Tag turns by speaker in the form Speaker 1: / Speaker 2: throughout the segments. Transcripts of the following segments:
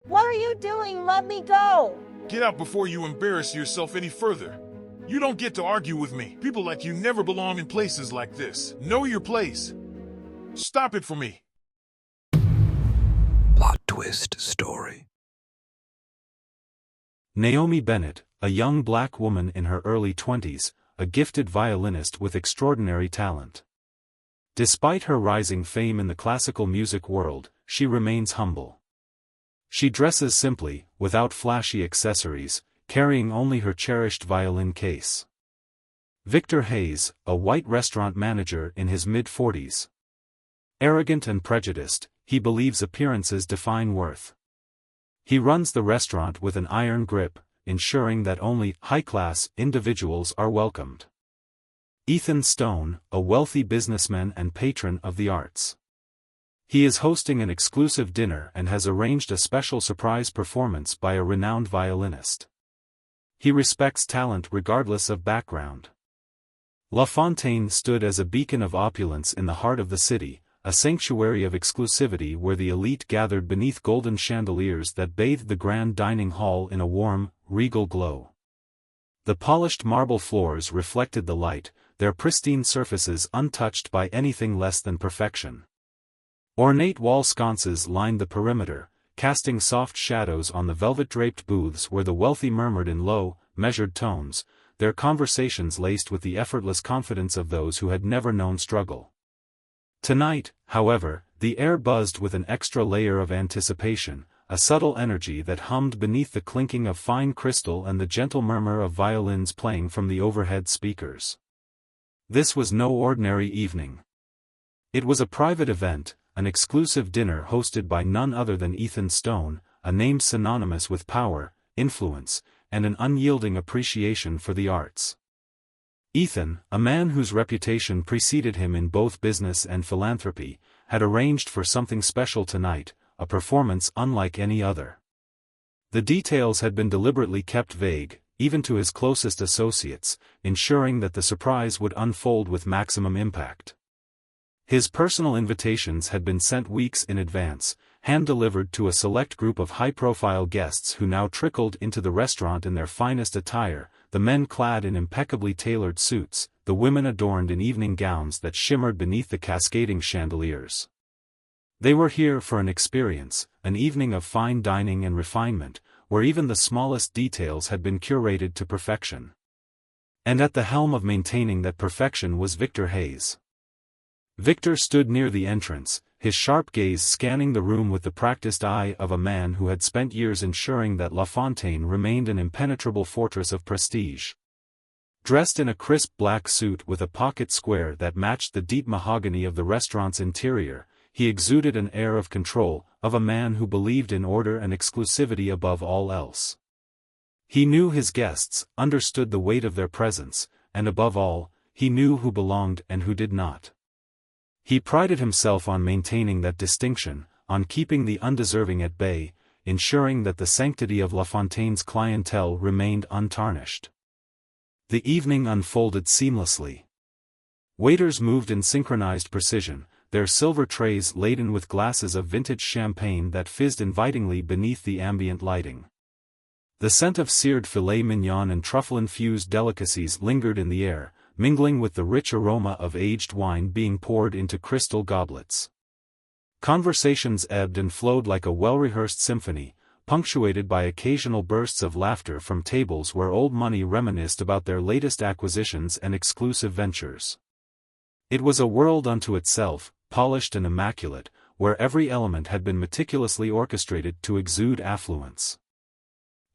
Speaker 1: What are you doing? Let me go!
Speaker 2: Get out before you embarrass yourself any further. You don't get to argue with me. People like you never belong in places like this. Know your place. Stop it for me.
Speaker 3: Plot twist story. Naomi Bennett, a young black woman in her early 20s, a gifted violinist with extraordinary talent. Despite her rising fame in the classical music world, she remains humble. She dresses simply, without flashy accessories, carrying only her cherished violin case. Victor Hayes, a white restaurant manager in his mid-40s. Arrogant and prejudiced, he believes appearances define worth. He runs the restaurant with an iron grip, ensuring that only high-class individuals are welcomed. Ethan Stone, a wealthy businessman and patron of the arts. He is hosting an exclusive dinner and has arranged a special surprise performance by a renowned violinist. He respects talent regardless of background. La Fontaine stood as a beacon of opulence in the heart of the city, a sanctuary of exclusivity where the elite gathered beneath golden chandeliers that bathed the grand dining hall in a warm, regal glow. The polished marble floors reflected the light, their pristine surfaces untouched by anything less than perfection. Ornate wall sconces lined the perimeter, casting soft shadows on the velvet-draped booths where the wealthy murmured in low, measured tones, their conversations laced with the effortless confidence of those who had never known struggle. Tonight, however, the air buzzed with an extra layer of anticipation, a subtle energy that hummed beneath the clinking of fine crystal and the gentle murmur of violins playing from the overhead speakers. This was no ordinary evening. It was a private event, an exclusive dinner hosted by none other than Ethan Stone, a name synonymous with power, influence, and an unyielding appreciation for the arts. Ethan, a man whose reputation preceded him in both business and philanthropy, had arranged for something special tonight, a performance unlike any other. The details had been deliberately kept vague, even to his closest associates, ensuring that the surprise would unfold with maximum impact. His personal invitations had been sent weeks in advance, hand-delivered to a select group of high-profile guests who now trickled into the restaurant in their finest attire, the men clad in impeccably tailored suits, the women adorned in evening gowns that shimmered beneath the cascading chandeliers. They were here for an experience, an evening of fine dining and refinement, where even the smallest details had been curated to perfection. And at the helm of maintaining that perfection was Victor Hayes. Victor stood near the entrance, his sharp gaze scanning the room with the practiced eye of a man who had spent years ensuring that La Fontaine remained an impenetrable fortress of prestige. Dressed in a crisp black suit with a pocket square that matched the deep mahogany of the restaurant's interior, he exuded an air of control, of a man who believed in order and exclusivity above all else. He knew his guests, understood the weight of their presence, and above all, he knew who belonged and who did not. He prided himself on maintaining that distinction, on keeping the undeserving at bay, ensuring that the sanctity of La Fontaine's clientele remained untarnished. The evening unfolded seamlessly. Waiters moved in synchronized precision, their silver trays laden with glasses of vintage champagne that fizzed invitingly beneath the ambient lighting. The scent of seared filet mignon and truffle-infused delicacies lingered in the air, mingling with the rich aroma of aged wine being poured into crystal goblets. Conversations ebbed and flowed like a well-rehearsed symphony, punctuated by occasional bursts of laughter from tables where old money reminisced about their latest acquisitions and exclusive ventures. It was a world unto itself, polished and immaculate, where every element had been meticulously orchestrated to exude affluence.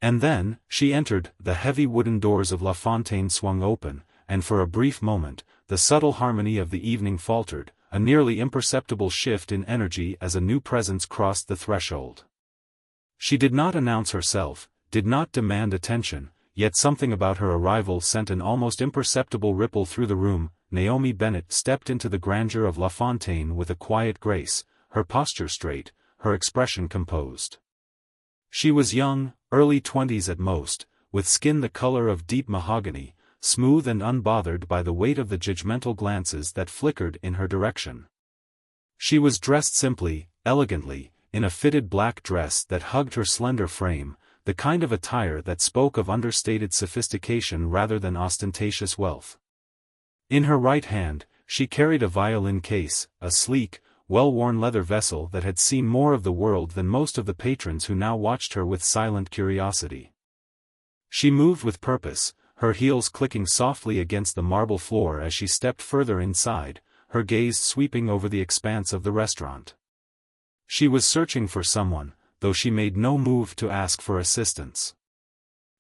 Speaker 3: And then, she entered, the heavy wooden doors of La Fontaine swung open, and for a brief moment, the subtle harmony of the evening faltered, a nearly imperceptible shift in energy as a new presence crossed the threshold. She did not announce herself, did not demand attention, yet something about her arrival sent an almost imperceptible ripple through the room. Naomi Bennett stepped into the grandeur of La Fontaine with a quiet grace, her posture straight, her expression composed. She was young, early 20s at most, with skin the color of deep mahogany, smooth and unbothered by the weight of the judgmental glances that flickered in her direction. She was dressed simply, elegantly, in a fitted black dress that hugged her slender frame, the kind of attire that spoke of understated sophistication rather than ostentatious wealth. In her right hand, she carried a violin case, a sleek, well-worn leather vessel that had seen more of the world than most of the patrons who now watched her with silent curiosity. She moved with purpose, her heels clicking softly against the marble floor as she stepped further inside, her gaze sweeping over the expanse of the restaurant. She was searching for someone, though she made no move to ask for assistance.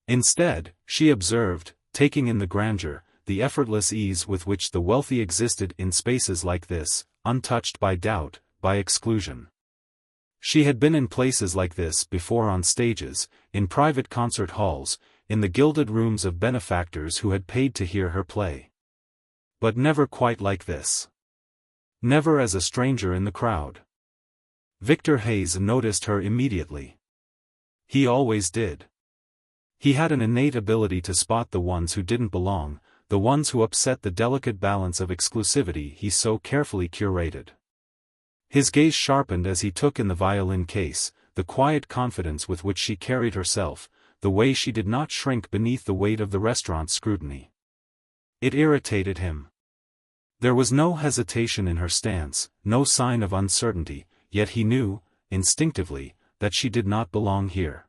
Speaker 3: Instead, she observed, taking in the grandeur, the effortless ease with which the wealthy existed in spaces like this, untouched by doubt, by exclusion. She had been in places like this before, on stages, in private concert halls, in the gilded rooms of benefactors who had paid to hear her play. But never quite like this. Never as a stranger in the crowd. Victor Hayes noticed her immediately. He always did. He had an innate ability to spot the ones who didn't belong, the ones who upset the delicate balance of exclusivity he so carefully curated. His gaze sharpened as he took in the violin case, the quiet confidence with which she carried herself, the way she did not shrink beneath the weight of the restaurant's scrutiny. It irritated him. There was no hesitation in her stance, no sign of uncertainty, yet he knew, instinctively, that she did not belong here.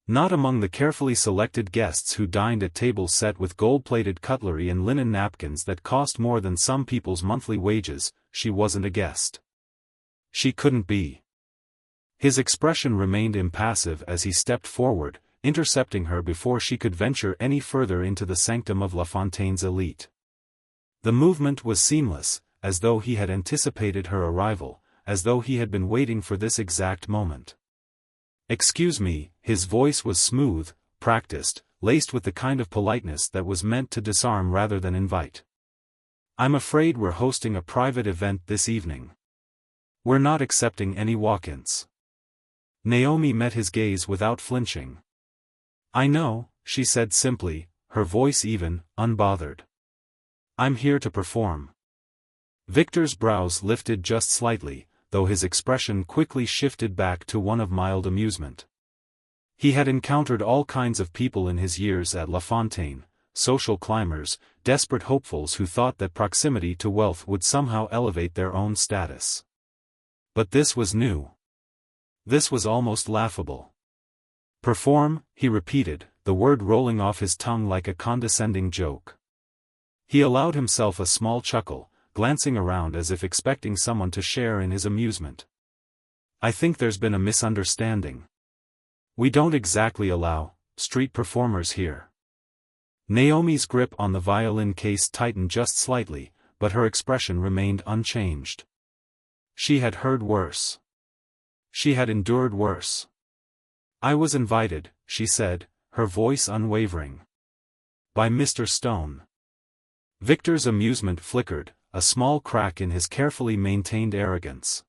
Speaker 3: Not among the carefully selected guests who dined at tables set with gold-plated cutlery and linen napkins that cost more than some people's monthly wages. She wasn't a guest. She couldn't be. His expression remained impassive as he stepped forward, intercepting her before she could venture any further into the sanctum of La Fontaine's elite. The movement was seamless, as though he had anticipated her arrival, as though he had been waiting for this exact moment. "Excuse me," his voice was smooth, practiced, laced with the kind of politeness that was meant to disarm rather than invite. "I'm afraid we're hosting a private event this evening. We're not accepting any walk-ins." Naomi met his gaze without flinching. "I know," she said simply, her voice even, unbothered. "I'm here to perform." Victor's brows lifted just slightly, though his expression quickly shifted back to one of mild amusement. He had encountered all kinds of people in his years at La Fontaine, social climbers, desperate hopefuls who thought that proximity to wealth would somehow elevate their own status. But this was new. This was almost laughable. "Perform," he repeated, the word rolling off his tongue like a condescending joke. He allowed himself a small chuckle, glancing around as if expecting someone to share in his amusement. "I think there's been a misunderstanding. We don't exactly allow street performers here." Naomi's grip on the violin case tightened just slightly, but her expression remained unchanged. She had heard worse. She had endured worse. "I was invited," she said, her voice unwavering. "By Mr. Stone." Victor's amusement flickered, a small crack in his carefully maintained arrogance.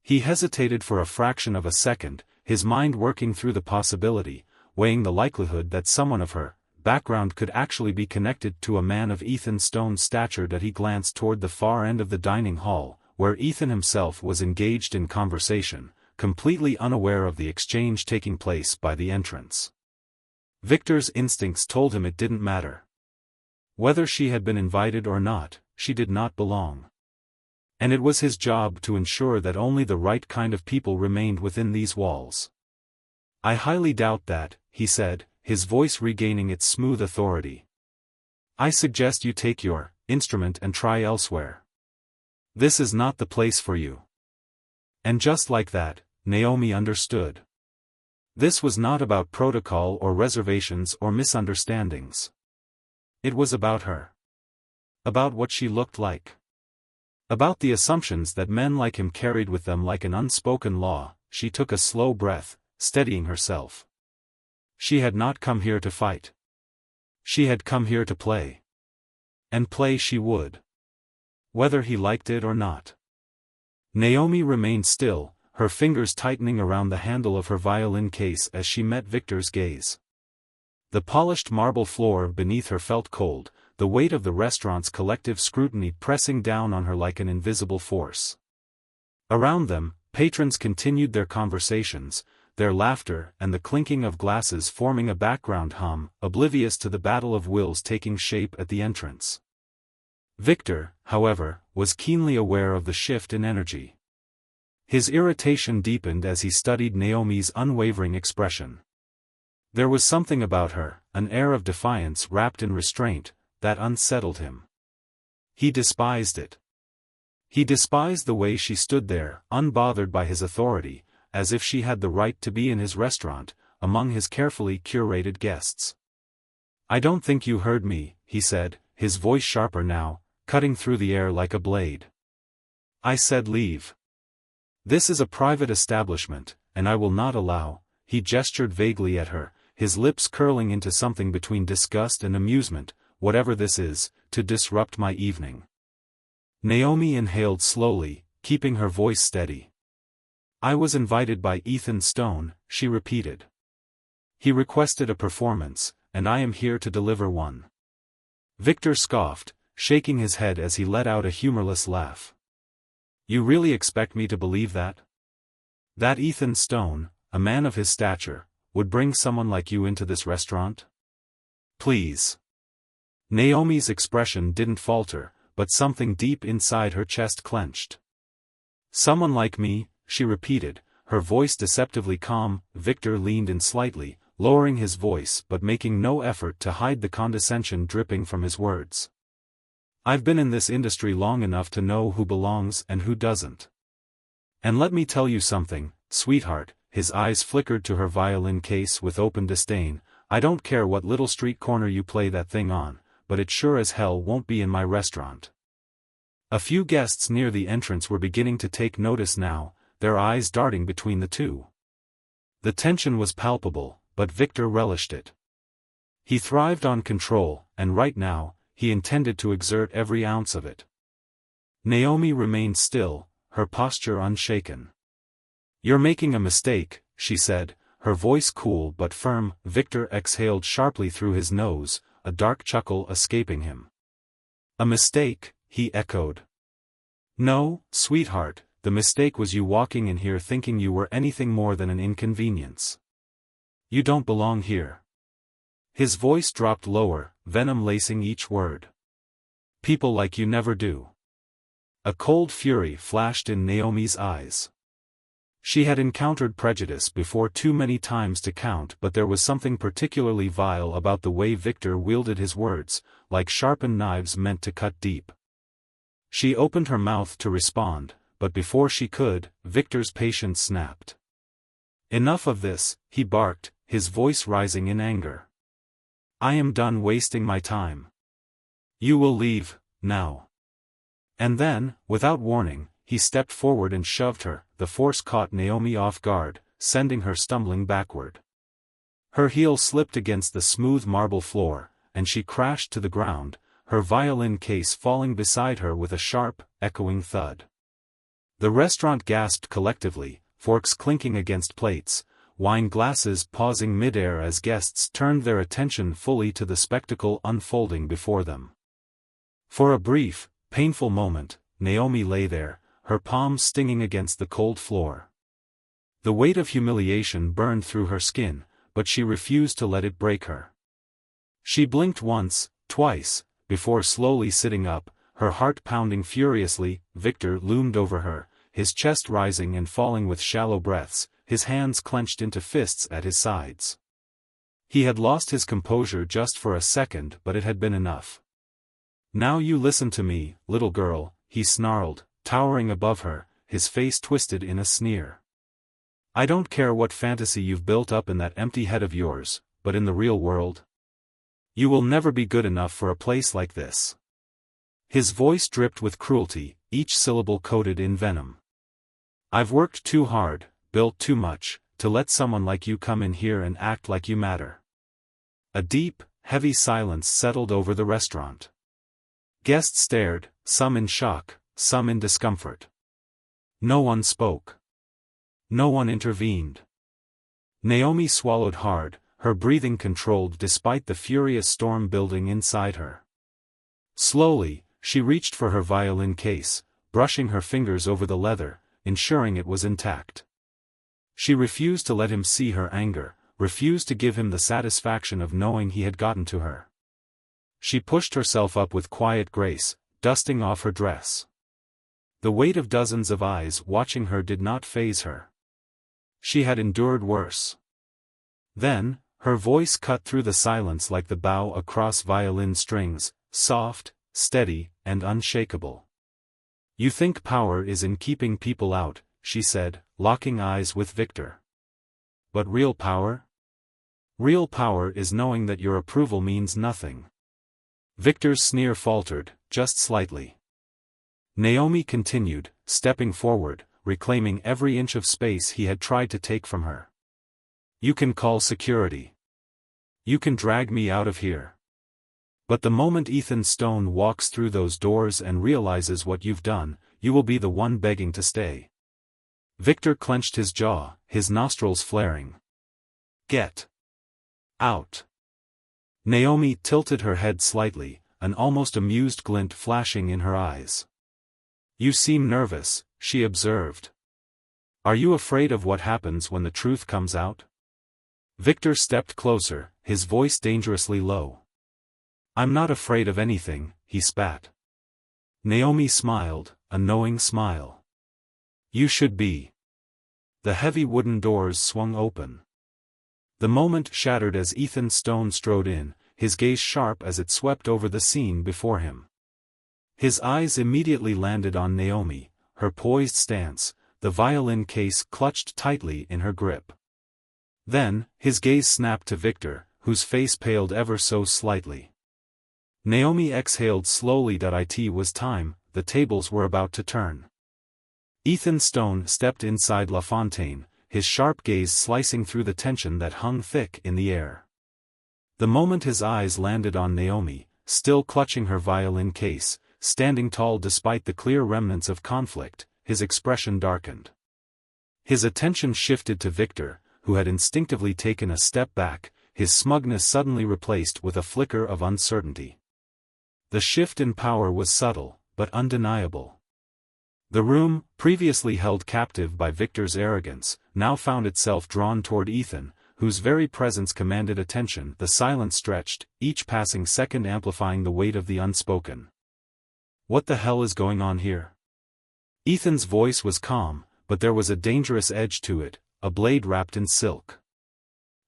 Speaker 3: He hesitated for a fraction of a second, his mind working through the possibility, weighing the likelihood that someone of her background could actually be connected to a man of Ethan Stone's stature. That he glanced toward the far end of the dining hall, where Ethan himself was engaged in conversation, completely unaware of the exchange taking place by the entrance. Victor's instincts told him it didn't matter. Whether she had been invited or not, she did not belong. And it was his job to ensure that only the right kind of people remained within these walls. "I highly doubt that," he said, his voice regaining its smooth authority. "I suggest you take your instrument and try elsewhere. This is not the place for you." And just like that, Naomi understood. This was not about protocol or reservations or misunderstandings. It was about her. About what she looked like. About the assumptions that men like him carried with them like an unspoken law. She took a slow breath, steadying herself. She had not come here to fight. She had come here to play. And play she would. Whether he liked it or not. Naomi remained still, her fingers tightening around the handle of her violin case as she met Victor's gaze. The polished marble floor beneath her felt cold, the weight of the restaurant's collective scrutiny pressing down on her like an invisible force. Around them, Patrons continued their conversations, their laughter and the clinking of glasses forming a background hum, oblivious to the battle of wills taking shape at the entrance. Victor, however, was keenly aware of the shift in energy. His irritation deepened as he studied Naomi's unwavering expression. There was something about her, an air of defiance wrapped in restraint, that unsettled him. He despised it. He despised the way she stood there, unbothered by his authority, as if she had the right to be in his restaurant, among his carefully curated guests. "I don't think you heard me," he said, his voice sharper now, cutting through the air like a blade. "I said leave. This is a private establishment, and I will not allow," he gestured vaguely at her, his lips curling into something between disgust and amusement, "whatever this is, to disrupt my evening." Naomi inhaled slowly, keeping her voice steady. "I was invited by Ethan Stone," she repeated. "He requested a performance, and I am here to deliver one." Victor scoffed, shaking his head as he let out a humorless laugh. "You really expect me to believe that? That Ethan Stone, a man of his stature, would bring someone like you into this restaurant? Please." Naomi's expression didn't falter, but something deep inside her chest clenched. "Someone like me," she repeated, her voice deceptively calm. Victor leaned in slightly, lowering his voice but making no effort to hide the condescension dripping from his words. "I've been in this industry long enough to know who belongs and who doesn't. And let me tell you something, sweetheart," his eyes flickered to her violin case with open disdain, "I don't care what little street corner you play that thing on, but it sure as hell won't be in my restaurant." A few guests near the entrance were beginning to take notice now, their eyes darting between the two. The tension was palpable, but Victor relished it. He thrived on control, and right now, he intended to exert every ounce of it. Naomi remained still, her posture unshaken. "You're making a mistake," she said, her voice cool but firm. Victor exhaled sharply through his nose, a dark chuckle escaping him. "A mistake?" he echoed. "No, sweetheart, the mistake was you walking in here thinking you were anything more than an inconvenience. You don't belong here." His voice dropped lower, venom lacing each word. "People like you never do." A cold fury flashed in Naomi's eyes. She had encountered prejudice before too many times to count, but there was something particularly vile about the way Victor wielded his words, like sharpened knives meant to cut deep. She opened her mouth to respond, but before she could, Victor's patience snapped. "Enough of this," he barked, his voice rising in anger. "I am done wasting my time. You will leave, now." And then, without warning, he stepped forward and shoved her. The force caught Naomi off guard, sending her stumbling backward. Her heel slipped against the smooth marble floor, and she crashed to the ground, her violin case falling beside her with a sharp, echoing thud. The restaurant gasped collectively, forks clinking against plates, wine glasses pausing mid-air as guests turned their attention fully to the spectacle unfolding before them. For a brief, painful moment, Naomi lay there, her palms stinging against the cold floor. The weight of humiliation burned through her skin, but she refused to let it break her. She blinked once, twice, before slowly sitting up, her heart pounding furiously. Victor loomed over her, his chest rising and falling with shallow breaths, his hands clenched into fists at his sides. He had lost his composure just for a second, but it had been enough. "Now you listen to me, little girl," he snarled, towering above her, his face twisted in a sneer. "I don't care what fantasy you've built up in that empty head of yours, but in the real world, you will never be good enough for a place like this." His voice dripped with cruelty, each syllable coated in venom. "I've worked too hard, built too much, to let someone like you come in here and act like you matter." A deep, heavy silence settled over the restaurant. Guests stared, some in shock, some in discomfort. No one spoke. No one intervened. Naomi swallowed hard, her breathing controlled despite the furious storm building inside her. Slowly, she reached for her violin case, brushing her fingers over the leather, ensuring it was intact. She refused to let him see her anger, refused to give him the satisfaction of knowing he had gotten to her. She pushed herself up with quiet grace, dusting off her dress. The weight of dozens of eyes watching her did not faze her. She had endured worse. Then, her voice cut through the silence like the bow across violin strings, soft, steady, and unshakable. "You think power is in keeping people out," she said, locking eyes with Victor. "But real power? Real power is knowing that your approval means nothing." Victor's sneer faltered, just slightly. Naomi continued, stepping forward, reclaiming every inch of space he had tried to take from her. "You can call security. You can drag me out of here. But the moment Ethan Stone walks through those doors and realizes what you've done, you will be the one begging to stay." Victor clenched his jaw, his nostrils flaring. "Get out." Naomi tilted her head slightly, an almost amused glint flashing in her eyes. "You seem nervous," she observed. "Are you afraid of what happens when the truth comes out?" Victor stepped closer, his voice dangerously low. "I'm not afraid of anything," he spat. Naomi smiled, a knowing smile. "You should be." The heavy wooden doors swung open. The moment shattered as Ethan Stone strode in, his gaze sharp as it swept over the scene before him. His eyes immediately landed on Naomi, her poised stance, the violin case clutched tightly in her grip. Then, his gaze snapped to Victor, whose face paled ever so slightly. Naomi exhaled slowly. It was time, the tables were about to turn. Ethan Stone stepped inside LaFontaine, his sharp gaze slicing through the tension that hung thick in the air. The moment his eyes landed on Naomi, still clutching her violin case, standing tall despite the clear remnants of conflict, his expression darkened. His attention shifted to Victor, who had instinctively taken a step back, his smugness suddenly replaced with a flicker of uncertainty. The shift in power was subtle, but undeniable. The room, previously held captive by Victor's arrogance, now found itself drawn toward Ethan, whose very presence commanded attention. The silence stretched, each passing second amplifying the weight of the unspoken. "What the hell is going on here?" Ethan's voice was calm, but there was a dangerous edge to it, a blade wrapped in silk.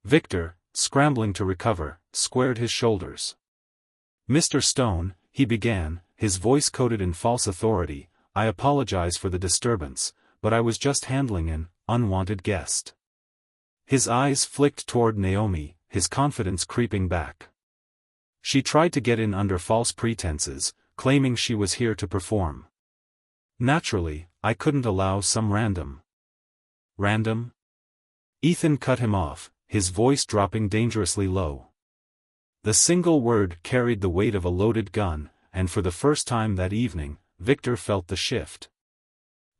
Speaker 3: Victor, scrambling to recover, squared his shoulders. "Mr. Stone," he began, his voice coated in false authority, "I apologize for the disturbance, but I was just handling an unwanted guest." His eyes flicked toward Naomi, his confidence creeping back. She tried to get in under false pretenses, claiming she was here to perform. "Naturally, I couldn't allow some random." "Random?" Ethan cut him off, his voice dropping dangerously low. The single word carried the weight of a loaded gun, and for the first time that evening, Victor felt the shift.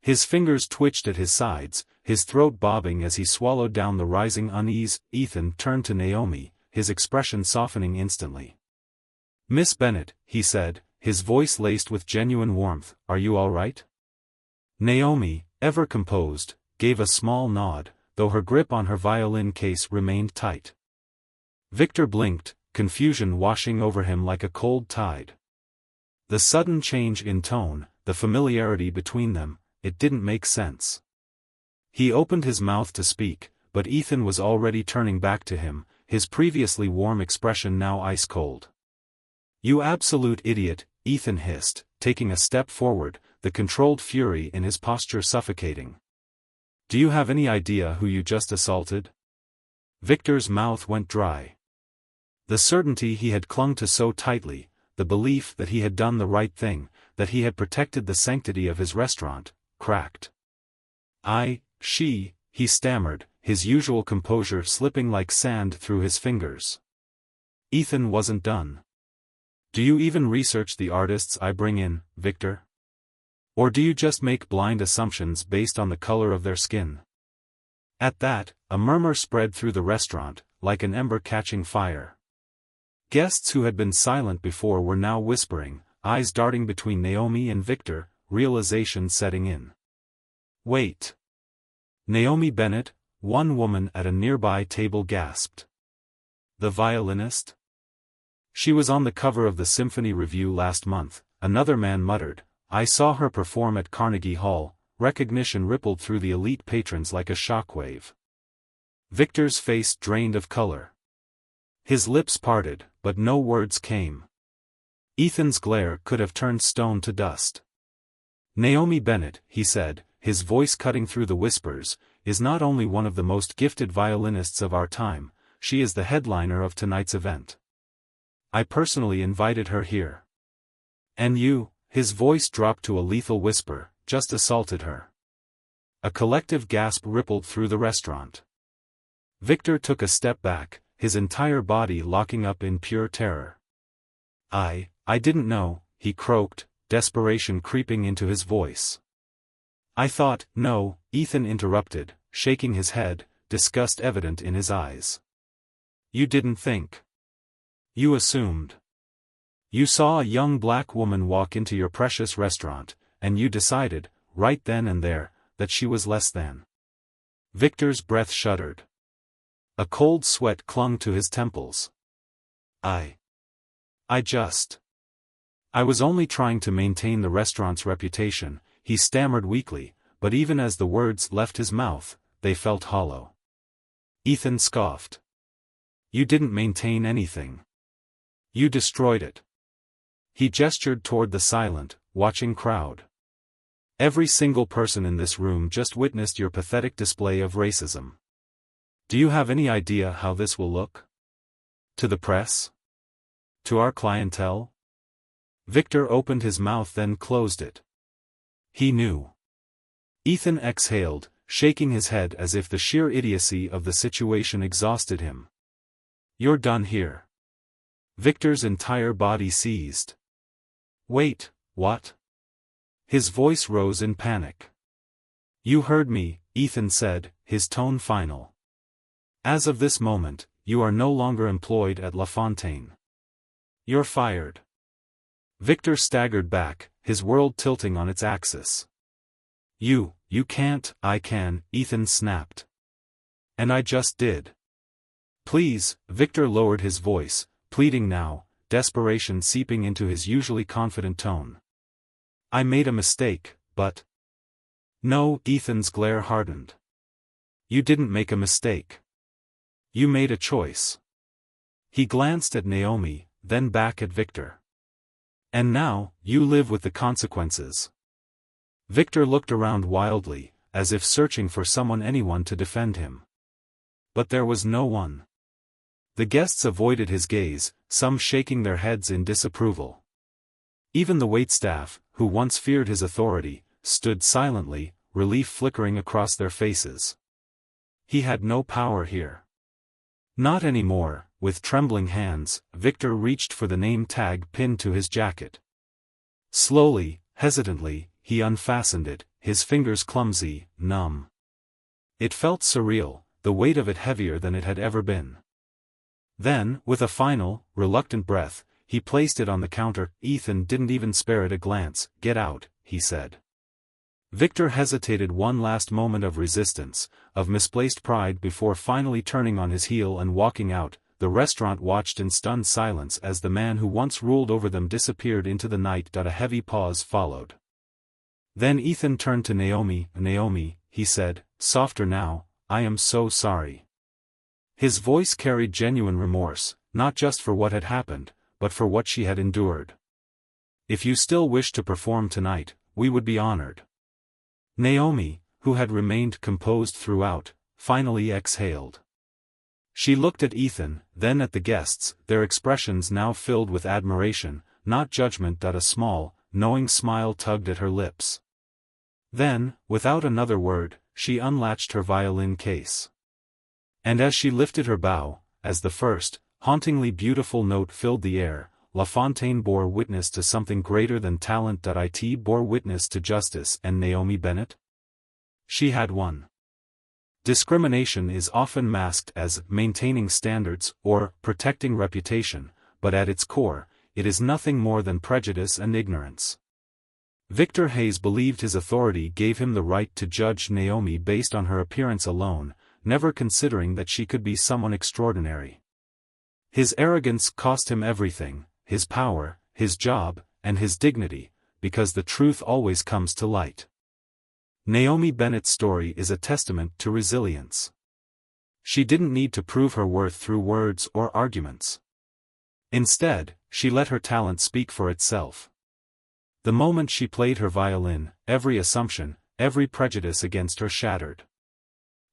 Speaker 3: His fingers twitched at his sides, his throat bobbing as he swallowed down the rising unease. Ethan turned to Naomi, his expression softening instantly. "Miss Bennett," he said, his voice laced with genuine warmth, "are you all right?" Naomi, ever composed, gave a small nod, though her grip on her violin case remained tight. Victor blinked, confusion washing over him like a cold tide. The sudden change in tone, the familiarity between them, it didn't make sense. He opened his mouth to speak, but Ethan was already turning back to him, his previously warm expression now ice-cold. "You absolute idiot," Ethan hissed, taking a step forward, the controlled fury in his posture suffocating. "Do you have any idea who you just assaulted?" Victor's mouth went dry. The certainty he had clung to so tightly, the belief that he had done the right thing, that he had protected the sanctity of his restaurant, cracked. He stammered, his usual composure slipping like sand through his fingers. Ethan wasn't done. "Do you even research the artists I bring in, Victor? Or do you just make blind assumptions based on the color of their skin?" At that, a murmur spread through the restaurant, like an ember catching fire. Guests who had been silent before were now whispering, eyes darting between Naomi and Victor, realization setting in. Wait. Naomi Bennett, one woman at a nearby table gasped. The violinist? She was on the cover of the Symphony Review last month, another man muttered. I saw her perform at Carnegie Hall. Recognition rippled through the elite patrons like a shockwave. Victor's face drained of color. His lips parted, but no words came. Ethan's glare could have turned stone to dust. Naomi Bennett, he said, his voice cutting through the whispers, is not only one of the most gifted violinists of our time, she is the headliner of tonight's event. I personally invited her here. And you, his voice dropped to a lethal whisper, just assaulted her. A collective gasp rippled through the restaurant. Victor took a step back, his entire body locking up in pure terror. I didn't know, he croaked, desperation creeping into his voice. I thought, no, Ethan interrupted, shaking his head, disgust evident in his eyes. You didn't think. You assumed. You saw a young black woman walk into your precious restaurant, and you decided, right then and there, that she was less than. Victor's breath shuddered. A cold sweat clung to his temples. I was only trying to maintain the restaurant's reputation, he stammered weakly, but even as the words left his mouth, they felt hollow. Ethan scoffed. You didn't maintain anything. You destroyed it. He gestured toward the silent, watching crowd. Every single person in this room just witnessed your pathetic display of racism. Do you have any idea how this will look? To the press? To our clientele? Victor opened his mouth then closed it. He knew. Ethan exhaled, shaking his head as if the sheer idiocy of the situation exhausted him. You're done here. Victor's entire body seized. Wait, what? His voice rose in panic. You heard me, Ethan said, his tone final. As of this moment, you are no longer employed at La Fontaine. You're fired. Victor staggered back, his world tilting on its axis. You can't. I can, Ethan snapped. And I just did. Please, Victor lowered his voice, pleading now, desperation seeping into his usually confident tone. I made a mistake, but... No, Ethan's glare hardened. You didn't make a mistake. You made a choice. He glanced at Naomi, then back at Victor. And now, you live with the consequences. Victor looked around wildly, as if searching for anyone to defend him. But there was no one. The guests avoided his gaze, some shaking their heads in disapproval. Even the waitstaff, who once feared his authority, stood silently, relief flickering across their faces. He had no power here. Not anymore. With trembling hands, Victor reached for the name tag pinned to his jacket. Slowly, hesitantly, he unfastened it, his fingers clumsy, numb. It felt surreal, the weight of it heavier than it had ever been. Then, with a final, reluctant breath, he placed it on the counter. Ethan didn't even spare it a glance. Get out, he said. Victor hesitated one last moment of resistance, of misplaced pride before finally turning on his heel and walking out. The restaurant watched in stunned silence as the man who once ruled over them disappeared into the night. A heavy pause followed. Then Ethan turned to Naomi. Naomi, he said, softer now, I am so sorry. His voice carried genuine remorse, not just for what had happened, but for what she had endured. If you still wish to perform tonight, we would be honored. Naomi, who had remained composed throughout, finally exhaled. She looked at Ethan, then at the guests, their expressions now filled with admiration, not judgment. A small, knowing smile tugged at her lips. Then, without another word, she unlatched her violin case. And as she lifted her bow, as the first, hauntingly beautiful note filled the air, La Fontaine bore witness to something greater than talent. It bore witness to justice. And Naomi Bennett? She had won. Discrimination is often masked as maintaining standards or protecting reputation, but at its core, it is nothing more than prejudice and ignorance. Victor Hayes believed his authority gave him the right to judge Naomi based on her appearance alone, never considering that she could be someone extraordinary. His arrogance cost him everything, his power, his job, and his dignity, because the truth always comes to light. Naomi Bennett's story is a testament to resilience. She didn't need to prove her worth through words or arguments. Instead, she let her talent speak for itself. The moment she played her violin, every assumption, every prejudice against her shattered.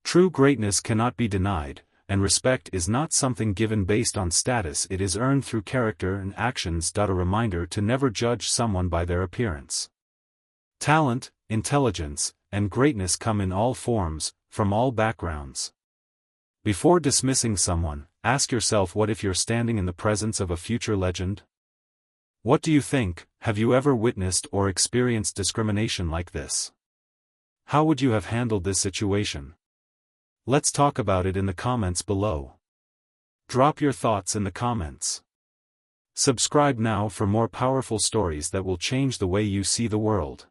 Speaker 3: True greatness cannot be denied, and respect is not something given based on status, it is earned through character and actions. A reminder to never judge someone by their appearance. Talent, intelligence, and greatness come in all forms, from all backgrounds. Before dismissing someone, ask yourself, what if you're standing in the presence of a future legend? What do you think? Have you ever witnessed or experienced discrimination like this? How would you have handled this situation? Let's talk about it in the comments below. Drop your thoughts in the comments. Subscribe now for more powerful stories that will change the way you see the world.